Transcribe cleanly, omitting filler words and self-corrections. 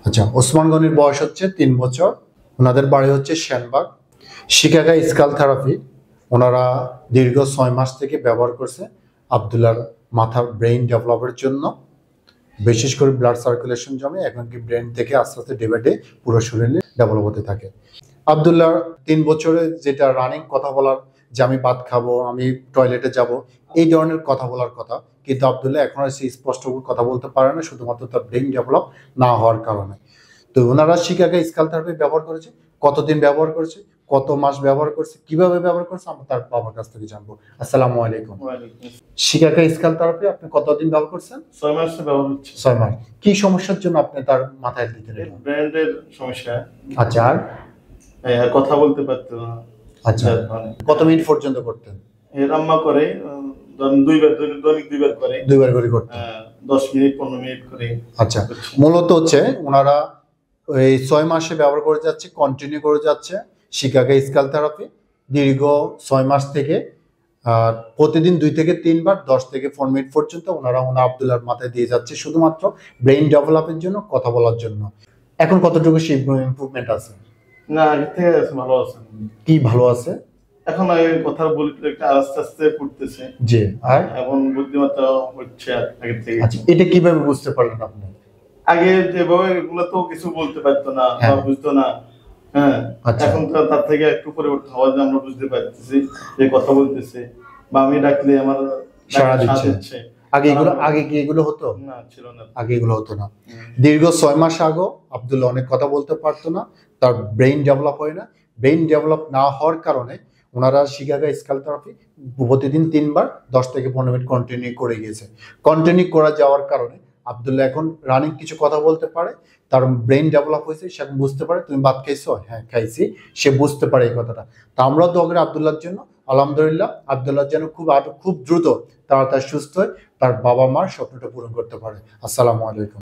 আচ্ছা, ওসমান গনির বয়স হচ্ছে 3 বছর। ওনাদের বাড়ি হচ্ছে সেনবাগ। শিকাগো স্কাল থেরাপি ওনারা দীর্ঘ 6 মাস থেকে ব্যবহার করছে আব্দুল্লাহর মাথার ব্রেইন ডেভেলপের জন্য। বিশেষ করে ব্লাড সার্কুলেশন জমে এখন কি ব্রেন থেকে আস্তে আস্তে ডেভেলপে পুরো শরীরে ডেভেলপ হতে থাকে। আব্দুল্লাহ 3 বছরে যেটা রানিং কথা বলার, যে আমি ভাত খাবো, আমি টয়লেটে যাব, এই ধরনের কথা বলার কথা, কিন্তু আব্দুল্লাহ এখন আর সেই স্পষ্ট কথা বলতে পারে না, শুধুমাত্র তার ব্রেইন ডেভেলপ না হওয়ার কারণে। তো ওনারা শিকাগো স্কাল থেরাপি ব্যবহার করেছে। কতদিন ব্যবহার করেছে, কত মাস ব্যবহার করছে, কিভাবে ব্যবহার করছে, আমরা তার বাবার কাছ থেকে জানবো। আসসালামু আলাইকুম। শিকাগো স্কাল থেরাপি আপনি কতদিন ব্যবহার করছেন? 6 মাস ব্যবহার হচ্ছে। 6 মাস। কি সমস্যার জন্য আপনি তার মাথায় দিতে দিলেন? ব্রেনের সমস্যা। আচ্ছা, আর কথা বলতে পারতো না। আচ্ছা, কত মিনিট পর্যন্ত করতেন? এর আম্মা করে ধরেন দৈনিক 2 বার করে। 2 বার করে করতেন। 10 মিনিট 15 মিনিট করে। আচ্ছা, মূলত হচ্ছে ওনারা এই 6 মাসে ব্যবহার করে যাচ্ছে, কন্টিনিউ করে যাচ্ছে শিকাগো স্কাল থেরাপি দীর্ঘ 6 মাস থেকে। প্রতিদিন 2 থেকে 3 বার 10 থেকে 15 মিনিট পর্যন্ত ওনারা আব্দুল্লাহর মাথায় দিয়ে যাচ্ছে, শুধুমাত্র ব্রেইন ডেভেলপের জন্য, কথা বলার জন্য। এখন কতটুকু সেই ইমপ্রুভমেন্ট আছে? না, আগে থেকে ভালো আছে। কি ভালো আছে? এখন কথা বলতে একটা আস্তে আস্তে ফুটতেছে। জি, আর এখন বুদ্ধিমত্তা হচ্ছে আগে থেকে। আচ্ছা, এটা কিভাবে বুঝতে পারলেন আপনি? আগে যেভাবে এগুলো তো কিছু বলতে পারতো না বা বুঝতো না। হ্যাঁ, এখন তো তার থেকে একটু পরিবর্তন হওয়া যায়, আমরা বুঝতে পারতেছি যে কথা বলতেছে বা আমি ডাকলে আমার সাড়া দিচ্ছে। আগে কি এগুলো হতো? না, ছিল না। আগে এগুলো হতো না। দীর্ঘ 6 মাস আগে আব্দুল্লাহ অনেক কথা বলতে পারতো না, তার ব্রেইন ডেভেলপ হয় না। ব্রেইন ডেভেলপ না হওয়ার কারণে ওনারা শিকাগো স্কাল থেরাপি প্রতিদিন 3 বার 10 থেকে 15 মিনিট কন্টিনিউ করে গিয়েছে। কন্টিনিউ করা যাওয়ার কারণে আব্দুল্লাহ এখন রানিং কিছু কথা বলতে পারে, তার ব্রেইন ডেভেলপ হয়েছে, সে এখন বুঝতে পারে তুমি ভাত খাইছো, হ্যাঁ খাইছি, সে বুঝতে পারে এই কথাটা। তা আমরা দোয়া করি আব্দুল্লাহর জন্য, আলহামদুলিল্লাহ আব্দুল্লাহ যেন খুব দ্রুত তাড়াতাড়ি সুস্থ হয়, তার বাবা মার স্বপ্নটা পূরণ করতে পারে। আসসালামু আলাইকুম।